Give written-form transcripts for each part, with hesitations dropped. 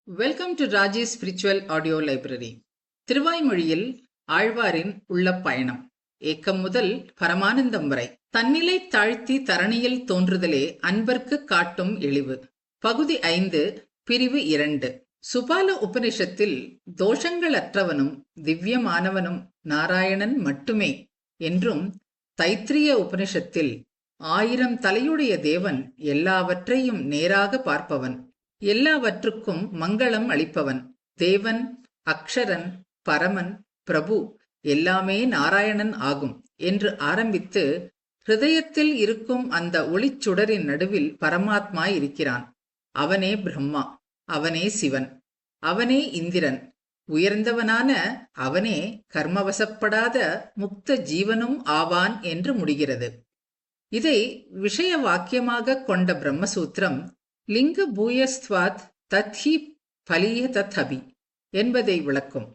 Welcome to Raji spiritual audio library. திருவாய்மொழியில் ஆழ்வாரின் உள்ள பயணம், ஏக்கம் முதல் பரமானந்தம் வரை. தன்னிலை தாழ்த்தி தரணியில் தோன்றுதலே அன்பர்க்கு காட்டும் இழிவு. பகுதி 5, பிரிவு 2. சுபால உபனிஷத்தில் தோஷங்களற்றவனும் திவ்யமானவனும் நாராயணன் மட்டுமே என்றும், தைத்திரிய உபனிஷத்தில் 1000 தலையுடைய தேவன் எல்லாவற்றையும் நேராக பார்ப்பவன், எல்லாவற்றுக்கும் மங்களம் அளிப்பவன், தேவன், அக்ஷரன், பரமன், பிரபு எல்லாமே நாராயணன் ஆகும் என்று ஆரம்பித்து, ஹிருதயத்தில் இருக்கும் அந்த ஒளிச்சுடரின் நடுவில் பரமாத்மா இருக்கிறான். அவனே பிரம்மா, அவனே சிவன், அவனே இந்திரன், உயர்ந்தவனான அவனே கர்மவசப்படாத முக்த ஜீவனும் ஆவான் என்று முடிகிறது. இதை விஷய வாக்கியமாக கொண்ட பிரம்மசூத்திரம் லிங்க பூயஸ்துவாத் தத்ஹி பலிய தத்ஹபி என்பதை விளக்கும்.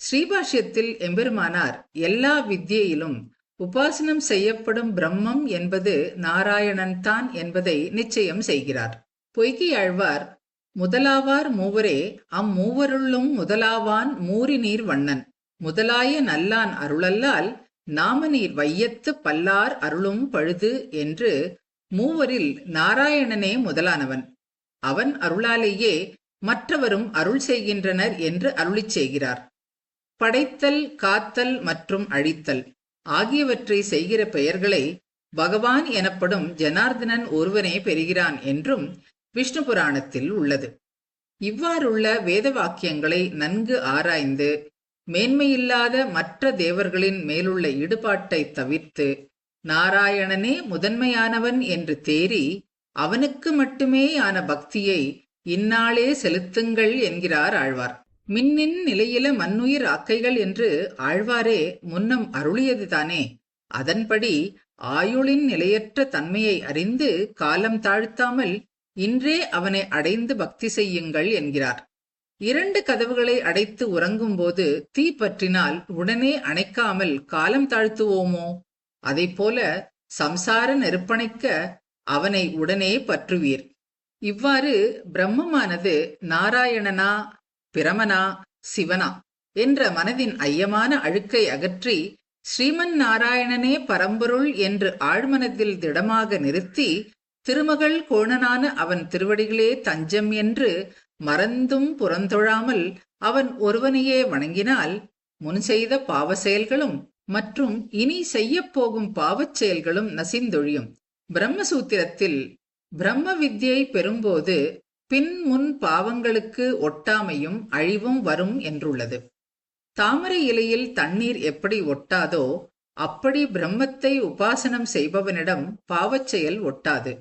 ஸ்ரீபாஷ்யத்தில் எம்பெருமானார் எல்லா வித்யிலும் உபாசனம் செய்யப்படும் பிரம்மம் என்பது நாராயணன்தான் என்பதை நிச்சயம் செய்கிறார். பொய்கையாழ்வார் முதலாவார் மூவரே அம்மூவருள்ளும் முதலாவான் மூரி நீர் வண்ணன் முதலாய நல்லான் அருளல்லால் நாமநீர் வையத்து பல்லார் அருளும் பழுது என்று மூவரில் நாராயணனே முதலானவன், அவன் அருளாலேயே மற்றவரும் அருள் செய்கின்றனர் என்று அருளிச் செய்கிறார். படைத்தல், காத்தல் மற்றும் அழித்தல் ஆகியவற்றை செய்கிற பெயர்களை பகவான் எனப்படும் ஜனார்தனன் ஒருவனே பெறுகிறான் என்றும் விஷ்ணு புராணத்தில் உள்ளது. இவ்வாறுள்ள வேத வாக்கியங்களை நன்கு ஆராய்ந்து மேன்மையில்லாத மற்ற தேவர்களின் மேலுள்ள ஈடுபாட்டை தவிர்த்து நாராயணனே முதன்மையானவன் என்று தேறி அவனுக்கு மட்டுமேயான பக்தியை இந்நாளே செலுத்துங்கள் என்கிறார் ஆழ்வார். மின்னின் நிலையில மண்ணுயிர் ஆக்கைகள் என்று ஆழ்வாரே முன்னம் அருளியதுதானே. அதன்படி ஆயுளின் நிலையற்ற தன்மையை அறிந்து காலம் தாழ்த்தாமல் இன்றே அவனை அடைந்து பக்தி செய்யுங்கள் என்கிறார். 2 கதவுகளை அடைத்து உறங்கும்போது தீ பற்றினால் உடனே அணைக்காமல் காலம் தாழ்த்துவோமோ? அதைப்போல சம்சார நெருப்பணைக்க அவனை உடனே பற்றுவீர். இவ்வாறு பிரம்மமானது நாராயணனா, பிரமனா, சிவனா என்ற மனதின் ஐயமான அழுக்கை அகற்றி ஸ்ரீமன் நாராயணனே பரம்பொருள் என்று ஆழ்மனதில் திடமாக நிறுத்தி திருமகள் கோணனான அவன் திருவடிகளே தஞ்சம் என்று மறந்தும் புறந்தொழாமல் அவன் ஒருவனையே வணங்கினால் முன் செய்த பாவ செயல்களும் மற்றும் இனி செய்யப்போகும் பாவச் செயல்களும் நசிந்தொழியும். பிரம்மசூத்திரத்தில் பிரம்ம வித்யை பெறும்போது பின் முன் பாவங்களுக்கு ஒட்டாமையும் அழிவும் வரும் என்றுள்ளது. தாமரை இலையில் தண்ணீர் எப்படி ஒட்டாதோ அப்படி பிரம்மத்தை உபாசனம் செய்பவனிடம் பாவச் செயல் ஒட்டாது.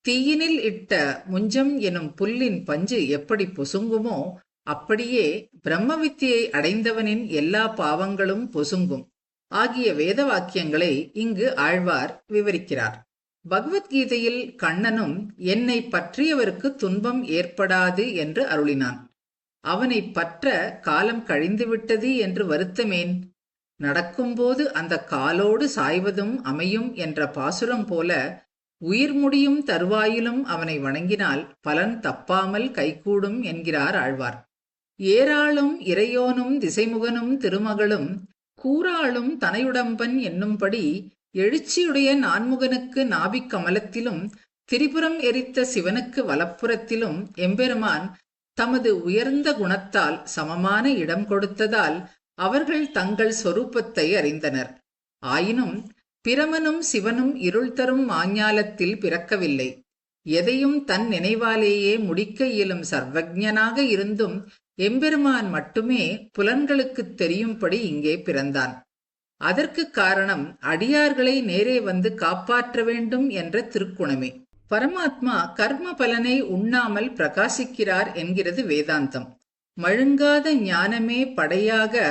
தீயினில் இட்ட முஞ்சம் எனும் புல்லின் பஞ்சு எப்படி பொசுங்குமோ அப்படியே பிரம்ம வித்தியை அடைந்தவனின் எல்லா பாவங்களும் பொசுங்கும் ஆகிய வேத வாக்கியங்களை இங்கு ஆழ்வார் விவரிக்கிறார். பகவத்கீதையில் கண்ணனும் என்னை பற்றியவருக்கு துன்பம் ஏற்படாது என்று அருளினான். அவனை பற்ற காலம் கழிந்துவிட்டது என்று வருத்தமேன்? நடக்கும்போது அந்த காலோடு சாய்வதும் அமையும் என்ற பாசுரம் போல உயிர் முடியும் தருவாயிலும் அவனை வணங்கினால் பலன் தப்பாமல் கைகூடும் என்கிறார் ஆழ்வார். ஏராளும் இறையோனும் திசைமுகனும் திருமகளும் கூறாளும் தனையுடம்பன் என்னும்படி எழுச்சியுடைய நான்முகனுக்கு நாபிக் கமலத்திலும் திரிபுரம் எரித்த சிவனுக்கு வலப்புறத்திலும் எம்பெருமான் தமது உயர்ந்த குணத்தால் சமமான இடம் கொடுத்ததால் அவர்கள் தங்கள் சொரூபத்தை அறிந்தனர். ஆயினும் பிரமனும் சிவனும் இருள் தரும் மாஞாலத்தில் பிறக்கவில்லை. எதையும் தன் நினைவாலேயே முடிக்க இயலும் சர்வஜனாக இருந்தும் எம்பெருமான் மட்டுமே புலன்களுக்கு தெரியும்படி இங்கே பிறந்தான். அதற்கு காரணம் அடியார்களை நேரே வந்து காப்பாற்ற வேண்டும் என்ற திருக்குணமே. பரமாத்மா கர்ம பலனை உண்ணாமல் பிரகாசிக்கிறார் என்கிறது வேதாந்தம். மழுங்காத ஞானமே படையாக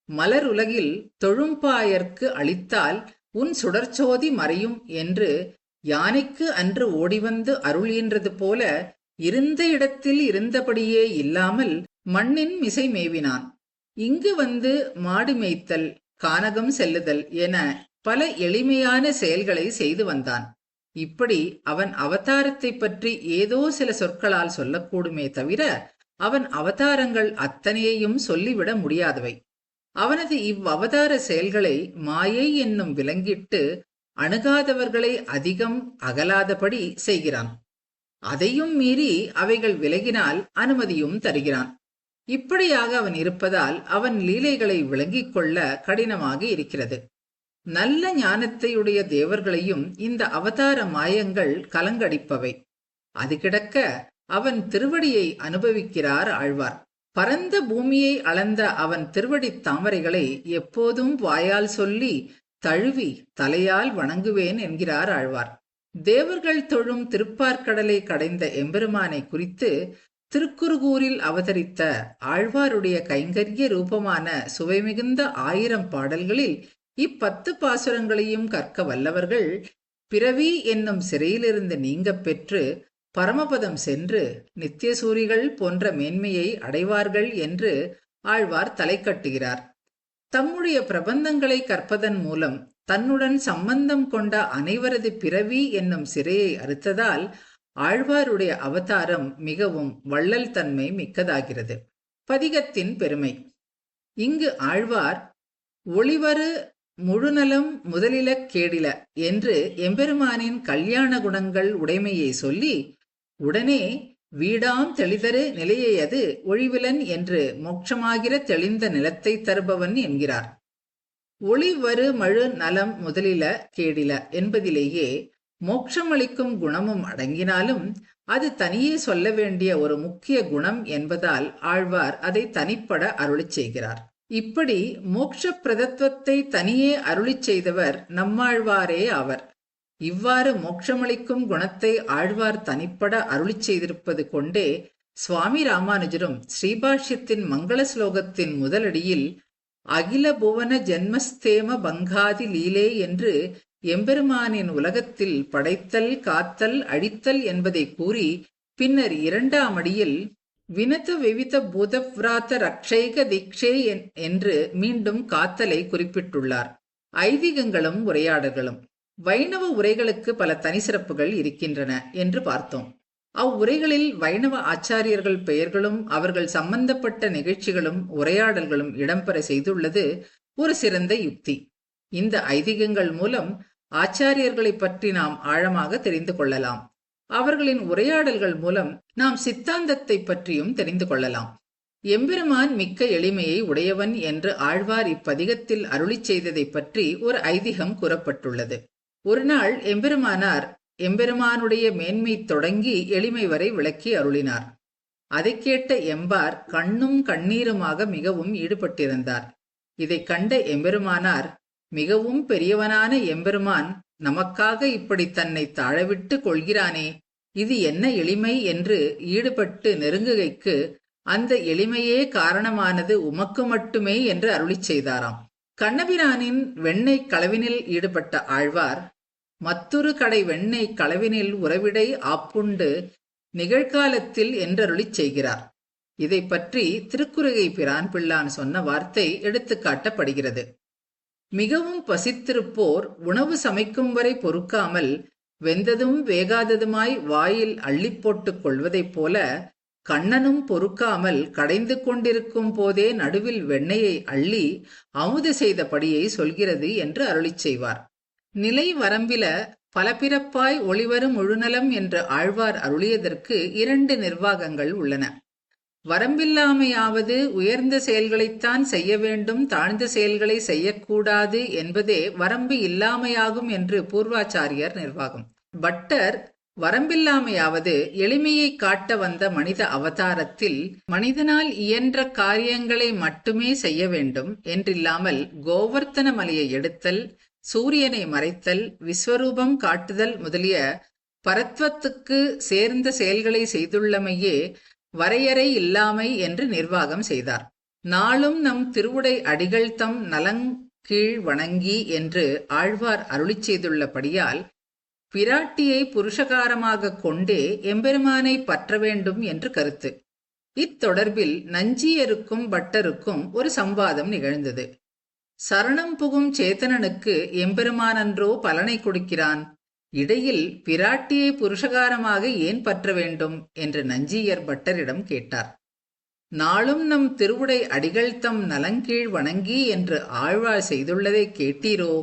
மலருலகில் தொழும்பாயர்க்கு அளித்தால் உன் சுடர்ச்சோதி மறையும் என்று யானைக்கு அன்று ஓடிவந்து அருள்கின்றது போல இருந்த இடத்தில் இருந்தபடியே இல்லாமல் மண்ணின் மிசை மேவினான். இங்கு வந்து மாடு மேய்த்தல், கானகம் செல்லுதல் என பல எளிமையான செயல்களை செய்து வந்தான். இப்படி அவன் அவதாரத்தை பற்றி ஏதோ சில சொற்களால் சொல்லக்கூடுமே தவிர அவன் அவதாரங்கள் அத்தனையையும் சொல்லிவிட முடியாதவை. அவனது இவ்வவதார செயல்களை மாயை என்னும் விலங்கிட்டு அணுகாதவர்களை அதிகம் அகலாதபடி செய்கிறான். அதையும் மீறி அவைகள் விலகினால் அனுமதியும் தருகிறான். இப்படியாக அவன் இருப்பதால் அவன் லீலைகளை விளங்கிக் கொள்ள கடினமாக இருக்கிறது. நல்ல ஞானத்தையுடைய தேவர்களையும் இந்த அவதார மாயங்கள் கலங்கடிப்பவை. அது கிடக்க அவன் திருவடியை அனுபவிக்கிறார் ஆழ்வார். பரந்த பூமியை அளந்த அவன் திருவடித் தாமரைகளை எப்போதும் வாயால் சொல்லி தழுவி தலையால் வணங்குவேன் என்கிறார் ஆழ்வார். தேவர்கள் தொழும் திருப்பார்கடலை கடைந்த எம்பெருமானை குறித்து திருக்குறுகூரில் அவதரித்த ஆழ்வாருடைய கைங்கரிய ரூபமான சுவைமிகுந்த 1000 பாடல்களில் இ10 பாசுரங்களையும் கற்க வல்லவர்கள் பிறவி என்னும் சிறையிலிருந்து நீங்க பெற்று பரமபதம் சென்று நித்தியசூரிகள் போன்ற மேன்மையை அடைவார்கள் என்று ஆழ்வார் தலை கட்டுகிறார். தம்முடைய பிரபந்தங்களை கற்பதன் மூலம் தன்னுடன் சம்பந்தம் கொண்ட அனைவரது பிறவி என்னும் சிறையை அறுத்ததால் ஆழ்வாருடைய அவதாரம் மிகவும் வள்ளல் தன்மை மிக்கதாகிறது. பதிகத்தின் பெருமை. இங்கு ஆழ்வார் ஒளிவரு முழுநலம் முதலில கேடில என்று எம்பெருமானின் கல்யாண குணங்கள் உடைமையை சொல்லி உடனே வீடாம் தெளிதரு நிலையையது ஒழிவிலன் என்று மோட்சமாகிற தெளிந்த நிலத்தை தருபவன் என்கிறார். ஒளிவரு மழு நலம் முதலில கேடில என்பதிலேயே மோட்சமளிக்கும் குணமும் அடங்கினாலும் அது தனியே சொல்ல வேண்டிய ஒரு முக்கிய குணம் என்பதால் ஆழ்வார் அதை தனிப்பட அருளிச் செய்கிறார். இப்படி மோட்ச பிரதத்துவத்தை தனியே அருளிச் செய்தவர் நம்மாழ்வாரே ஆவர். இவ்வாறு மோட்சமளிக்கும் குணத்தை ஆழ்வார் தனிப்பட அருளிச் செய்திருப்பது கொண்டே சுவாமி ராமானுஜரும் ஸ்ரீபாஷ்யத்தின் மங்கள ஸ்லோகத்தின் முதலடியில் அகில புவன ஜென்மஸ்தேம பங்காதி லீலே என்று எம்பெருமானின் உலகத்தில் படைத்தல் காத்தல் அழித்தல் என்பதை கூறி பின்னர் 2ஆம் அடியில் வினத விவித பூதவ்ராத ரக்ஷைக தீக்ஷே என்று மீண்டும் காத்தலை குறிப்பிட்டுள்ளார். ஐதீகங்களும் உரையாடல்களும். வைணவ உரைகளுக்கு பல தனி சிறப்புகள் இருக்கின்றன என்று பார்த்தோம். அவ்வுரைகளில் வைணவ ஆச்சாரியர்கள் பெயர்களும் அவர்கள் சம்பந்தப்பட்ட நிகழ்ச்சிகளும் உரையாடல்களும் இடம்பெற செய்துள்ளது ஒரு சிறந்த யுக்தி. இந்த ஐதீகங்கள் மூலம் ஆச்சாரியர்களை பற்றி நாம் ஆழமாக தெரிந்து கொள்ளலாம். அவர்களின் உரையாடல்கள் மூலம் நாம் சித்தாந்தத்தை பற்றியும் தெரிந்து கொள்ளலாம். எம்பெருமான் மிக்க எளிமையை உடையவன் என்று ஆழ்வார் இப்பதிகத்தில் அருளிச் செய்ததை பற்றி ஒரு ஐதீகம் கூறப்பட்டுள்ளது. ஒரு நாள் எம்பெருமானுடைய மேன்மை தொடங்கி எளிமை வரை விளக்கி அருளினார். அதை கேட்ட எம்பார் கண்ணும் கண்ணீருமாக மிகவும் ஈடுபட்டிருந்தார். இதை கண்ட எம்பெருமானார், மிகவும் பெரியவனான எம்பெருமான் நமக்காக இப்படி தன்னை தாழவிட்டு கொள்கிறானே, இது என்ன எளிமை என்று ஈடுபட்டு நெருங்குகைக்கு அந்த எளிமையே காரணமானது உமக்கு மட்டுமே என்று அருளிச் செய்தாராம். கண்ணபிரானின் வெண்ணெய் களவினில் ஈடுபட்ட ஆழ்வார் மற்றொரு கடை வெண்ணெய் களவினில் உறவிடை ஆப்புண்டு நிகழ்காலத்தில் என்றருளிச் செய்கிறார். இதை பற்றி திருக்குறுகை பிரான் பிள்ளான் சொன்ன வார்த்தை எடுத்துக்காட்டப்படுகிறது. மிகவும் பசித்திருப்போர் உணவு சமைக்கும் வரை பொறுக்காமல் வெந்ததும் வேகாததுமாய் வாயில் அள்ளி போட்டுக் கொள்வதைப் போல கண்ணனும் பொறுக்காமல் கடைந்து கொண்டிருக்கும் போதே நடுவில் வெண்ணெயை அள்ளி அமுது செய்தபடியை சொல்கிறது என்று அருளிச் செய்வார். நிலை வரம்பில பல பிறப்பாய் ஒளிவரும் முழுநலம் என்று ஆழ்வார் அருளியதற்கு 2 நிர்வாகங்கள் உள்ளன. வரம்பில்லாமையாவது உயர்ந்த செயல்களைத்தான் செய்ய வேண்டும், தாழ்ந்த செயல்களை செய்யக்கூடாது என்பதே வரம்பு இல்லாமையாகும் என்று பூர்வாச்சாரியர் நிர்வாகம். பட்டர் வரம்பில்லாமையாவது எளிமையை காட்ட வந்த மனித அவதாரத்தில் மனிதனால் இயன்ற காரியங்களை மட்டுமே செய்ய வேண்டும் என்றில்லாமல் கோவர்த்தன மலையை எடுத்தல், சூரியனை மறைத்தல், விஸ்வரூபம் காட்டுதல் முதலிய பரத்வத்துக்கு சேர்ந்த செயல்களை செய்துள்ளமையே வரையறை இல்லாமை என்று நிர்வாகம் செய்தார். நாளும் நம் திருவுடை அடிகள் தம் நலங்கீழ் வணங்கி என்று ஆழ்வார் அருளிச் செய்துள்ளபடியால் பிராட்டியை புருஷகாரமாக கொண்டே எம்பெருமானை பற்ற வேண்டும் என்று கருத்து. இத்தொடர்பில் நஞ்சியருக்கும் பட்டருக்கும் ஒரு சம்வாதம் நிகழ்ந்தது. சரணம் புகும் சேத்தனனுக்கு எம்பெருமானன்றோ பலனை கொடுக்கிறான், இடையில் பிராட்டியை புருஷகாரமாக ஏன் பற்ற வேண்டும் என்று நஞ்சியர் பட்டரிடம் கேட்டார். நாளும் நம் திருவுடை அடிகள் தம் நலங்கீழ் வணங்கி என்று ஆழ்வார் செய்துள்ளதை கேட்டீரோ?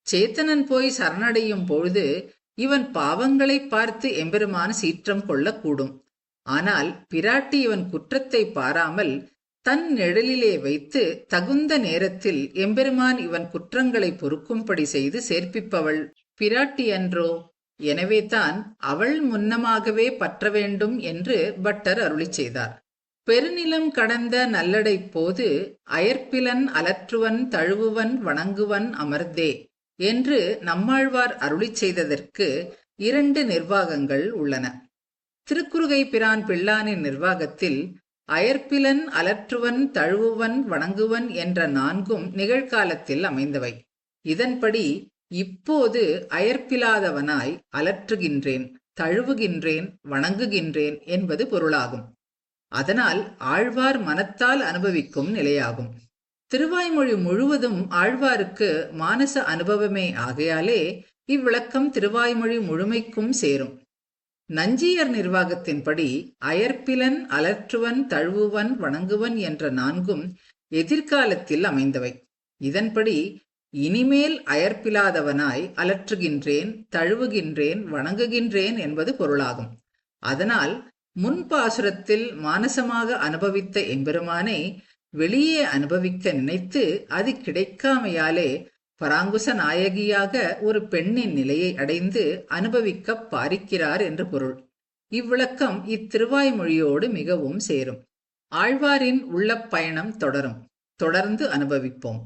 சேத்தனன் போய் சரணடையும் பொழுது இவன் பாவங்களை பார்த்து எம்பெருமான் சீற்றம் கொள்ளக்கூடும். ஆனால் பிராட்டி இவன் குற்றத்தை பாராமல் தன் நிழலிலே வைத்து தகுந்த நேரத்தில் எம்பெருமான் இவன் குற்றங்களை பொறுக்கும்படி செய்து சேர்ப்பிப்பவள் பிராட்டி அன்றோ? எனவேதான் அவள் முன்னமாகவே பற்ற வேண்டும் என்று பட்டர் அருளிச் செய்தார். பெருநிலம் கடந்த நல்லடை போது அயற்பிலன் அலற்றுவன் தழுவுவன் வணங்குவன் அமர்ந்தே என்று நம்மாழ்வார் அருளிச் செய்ததற்கு 2 நிர்வாகங்கள் உள்ளன. திருக்குறுகை பிரான் பிள்ளானின் நிர்வாகத்தில் அயற்பிலன் அலற்றுவன் தழுவுவன் வணங்குவன் என்ற 4ம் நிகழ்காலத்தில் அமைந்தவை. இதன்படி இப்போது அயற்பிலாதவனாய் அலற்றுகின்றேன், தழுவுகின்றேன், வணங்குகின்றேன் என்பது பொருளாகும். அதனால் ஆழ்வார் மனத்தால் அனுபவிக்கும் நிலையாகும். திருவாய்மொழி முழுவதும் ஆழ்வாருக்கு மானச அனுபவமே ஆகையாலே இவ்விளக்கம் திருவாய்மொழி முழுமைக்கும் சேரும். நஞ்சியர் நிர்வாகத்தின்படி அயற்பிலன் அலற்றுவன் தழுவுவன் வணங்குவன் என்ற 4ம் எதிர்காலத்தில் அமைந்தவை. இதன்படி இனிமேல் அயற்பிலாதவனாய் அலற்றுகின்றேன், தழுவுகின்றேன், வணங்குகின்றேன் என்பது பொருளாகும். அதனால் முன்பாசுரத்தில் மானசமாக அனுபவித்த எம்பெருமானை வெளியே அனுபவிக்க நினைத்து அது கிடைக்காமையாலே பராங்குச நாயகியாக ஒரு பெண்ணின் நிலையை அடைந்து அனுபவிக்க பாரிக்கிறார் என்று பொருள். இவ்விளக்கம் இத்திருவாய்மொழியோடு மிகவும் சேரும். ஆழ்வாரின் உள்ள பயணம் தொடரும். தொடர்ந்து அனுபவிப்போம்.